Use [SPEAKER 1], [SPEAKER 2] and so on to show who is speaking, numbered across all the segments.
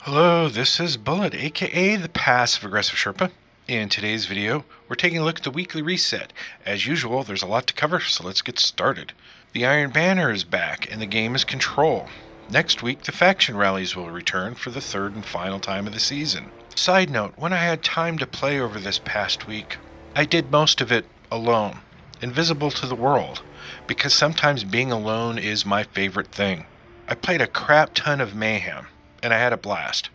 [SPEAKER 1] Hello, this is Bullet, aka the Passive Aggressive Sherpa. In today's video, we're taking a look at the weekly reset. As usual, there's a lot to cover, so let's get started. The Iron Banner is back, and the game is Control. Next week, the faction rallies will return for the third and final time of the season. Side note, when I had time to play over this past week, I did most of it alone, invisible to the world, because sometimes being alone is my favorite thing. I played a crap ton of Mayhem, and I had a blast.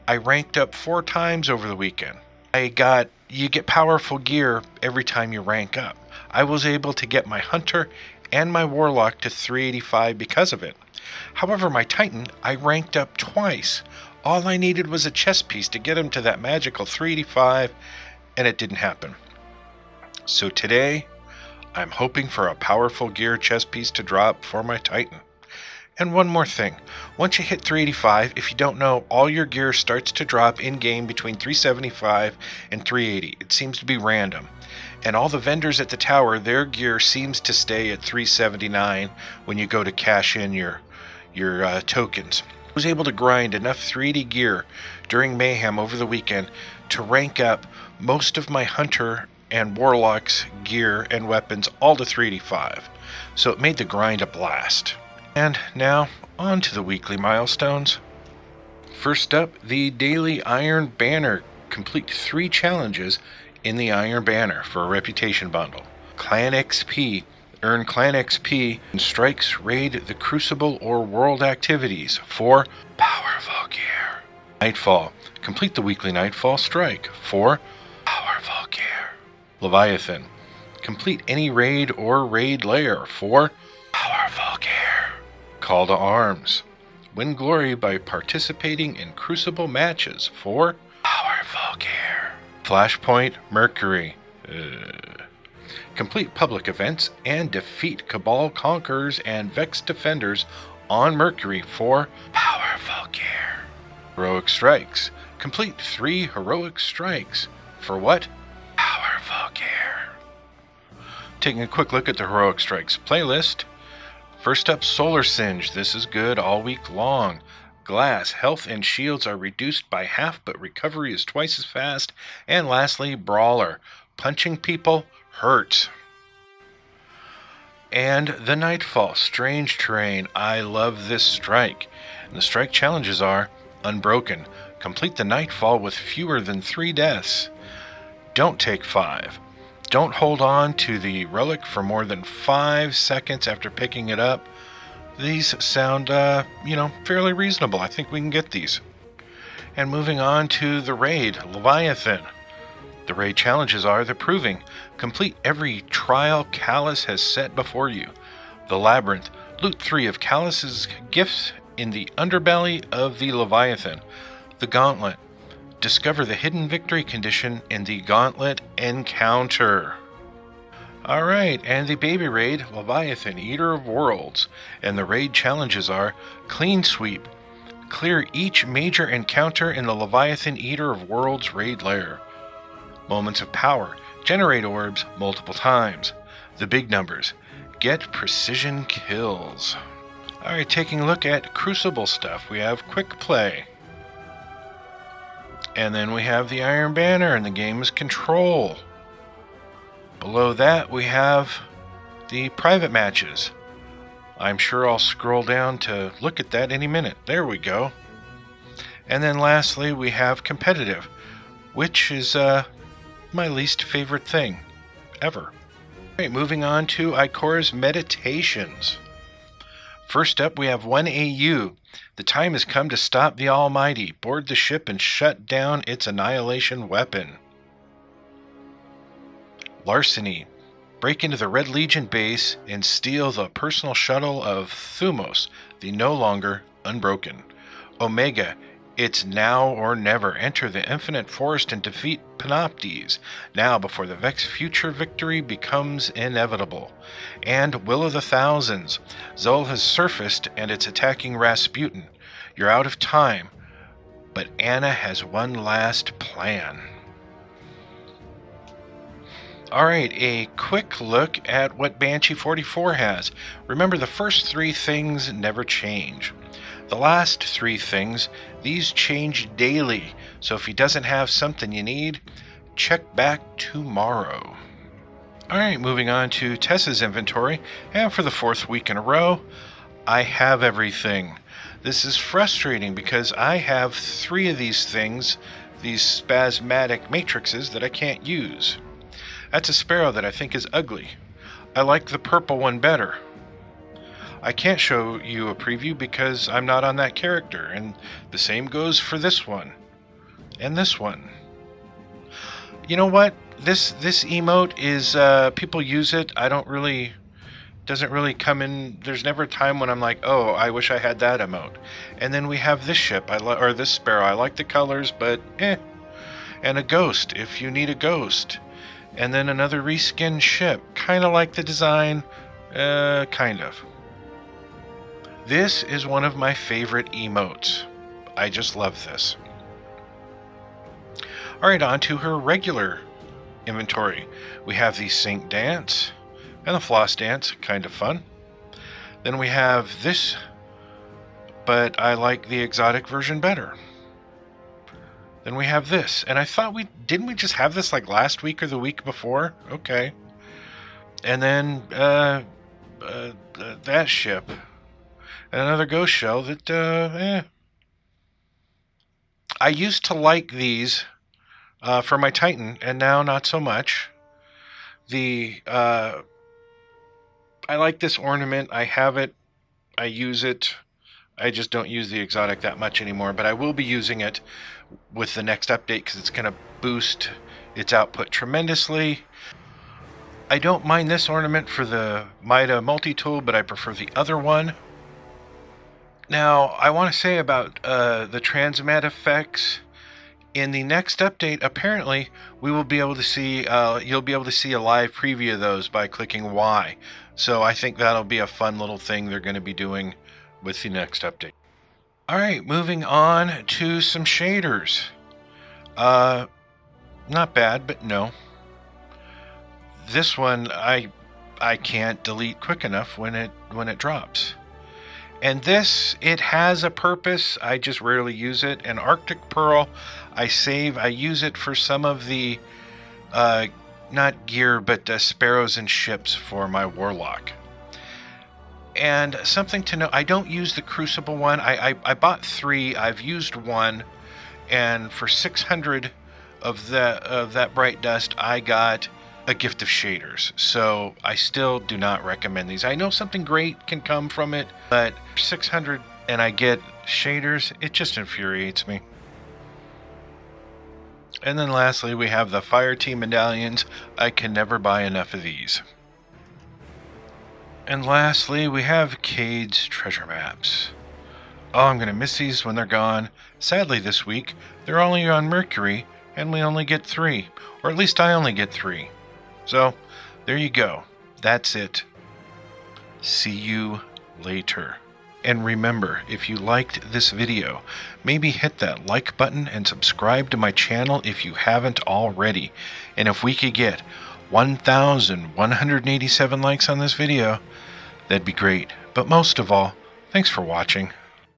[SPEAKER 1] I ranked up 4 times over the weekend. You get powerful gear every time you rank up. I was able to get my Hunter and my Warlock to 385 because of it. However, my Titan, I ranked up twice. All I needed was a chess piece to get him to that magical 385, and it didn't happen. So today, I'm hoping for a powerful gear chess piece to drop for my Titan. And one more thing, once you hit 385, if you don't know, all your gear starts to drop in-game between 375 and 380. It seems to be random. And all the vendors at the tower, their gear seems to stay at 379 when you go to cash in your tokens. I was able to grind enough 380 gear during Mayhem over the weekend to rank up most of my Hunter and Warlock's gear and weapons all to 385. So it made the grind a blast. And now, on to the weekly milestones. First up, the daily Iron Banner. Complete 3 challenges in the Iron Banner for a reputation bundle. Clan XP. Earn Clan XP and strikes raid the Crucible or world activities for powerful gear. Nightfall. Complete the weekly Nightfall strike for powerful gear. Leviathan. Complete any raid or raid lair for powerful gear. Call to Arms. Win glory by participating in Crucible matches for powerful gear. Flashpoint Mercury. Complete public events and defeat Cabal Conquerors and Vex Defenders on Mercury for powerful gear. Heroic Strikes. Complete 3 heroic strikes. For what? Powerful gear. Taking a quick look at the Heroic Strikes playlist. First up, Solar Singe. This is good all week long. Glass, health and shields are reduced by half, but recovery is twice as fast. And lastly, Brawler. Punching people hurts. And the Nightfall, Strange Terrain. I love this strike. And the strike challenges are Unbroken. Complete the Nightfall with fewer than 3 deaths. Don't take 5. Don't hold on to the relic for more than 5 seconds after picking it up. These sound, fairly reasonable. I think we can get these. And moving on to the raid, Leviathan. The raid challenges are the Proving. Complete every trial Callus has set before you. The Labyrinth. Loot 3 of Callus's gifts in the underbelly of the Leviathan. The Gauntlet. Discover the hidden victory condition in the Gauntlet Encounter. Alright, and the baby raid, Leviathan, Eater of Worlds. And the raid challenges are Clean Sweep. Clear each major encounter in the Leviathan Eater of Worlds raid lair. Moments of Power. Generate orbs multiple times. The big numbers. Get precision kills. Alright, taking a look at Crucible stuff. We have Quick Play. And then we have the Iron Banner, and the game is Control. Below that, we have the private matches. I'm sure I'll scroll down to look at that any minute. There we go. And then lastly, we have Competitive, which is my least favorite thing ever. All right, moving on to Ikora's Meditations. First up, we have 1 AU. The time has come to stop the Almighty. Board the ship and shut down its annihilation weapon. Larceny. Break into the Red Legion base and steal the personal shuttle of Thumos, the no longer Unbroken. Omega. It's now or never. Enter the Infinite Forest and defeat Panoptes, now before the Vex future victory becomes inevitable. And Will of the Thousands. Zul has surfaced and it's attacking Rasputin. You're out of time, but Anna has one last plan. Alright, a quick look at what Banshee 44 has. Remember, the first 3 things never change. The last 3 things, these change daily, so if he doesn't have something you need, check back tomorrow. Alright, moving on to Tessa's inventory, and for the 4th week in a row, I have everything. This is frustrating because I have 3 of these things, these spasmatic matrices that I can't use. That's a sparrow that I think is ugly. I like the purple one better. I can't show you a preview because I'm not on that character, and the same goes for this one and this one. You know what? This emote is people use it. Doesn't really come in. There's never a time when I'm like, oh, I wish I had that emote. And then we have this ship, or this sparrow. I like the colors, but and a ghost if you need a ghost. And then another reskin ship, kind of like the design, kind of. This is one of my favorite emotes. I just love this. Alright, on to her regular inventory. We have the Sync Dance and the Floss Dance, kind of fun. Then we have this, but I like the exotic version better. Then we have this, and I thought didn't we just have this like last week or the week before? Okay. And then that ship. And another ghost shell that, I used to like these for my Titan, and now not so much. I like this ornament. I have it. I use it. I just don't use the exotic that much anymore, but I will be using it with the next update because it's going to boost its output tremendously. I don't mind this ornament for the Mida multi-tool, but I prefer the other one. Now, I want to say about the transmat effects. In the next update, apparently, we will be able to see, you'll be able to see a live preview of those by clicking Y. So I think that'll be a fun little thing they're going to be doing with the next update. Alright, moving on to some shaders. Not bad, but no. This one, I can't delete quick enough when it drops. And this, it has a purpose. I just rarely use it. And Arctic Pearl, I use it for some of the, not gear, but sparrows and ships for my Warlock. And something to know, I don't use the Crucible one. I bought 3. I've used 1. And for 600 of that bright dust, I got a gift of shaders. So I still do not recommend these. I know something great can come from it, but 600 and I get shaders, it just infuriates me. And then lastly, we have the Fire Team medallions. I can never buy enough of these. And lastly, we have Cade's treasure maps. Oh, I'm going to miss these when they're gone. Sadly this week, they're only on Mercury, and we only get 3. Or at least I only get 3. So, there you go. That's it. See you later. And remember, if you liked this video, maybe hit that like button and subscribe to my channel if you haven't already. And if we could get 1,187 likes on this video, that'd be great. But most of all, thanks for watching.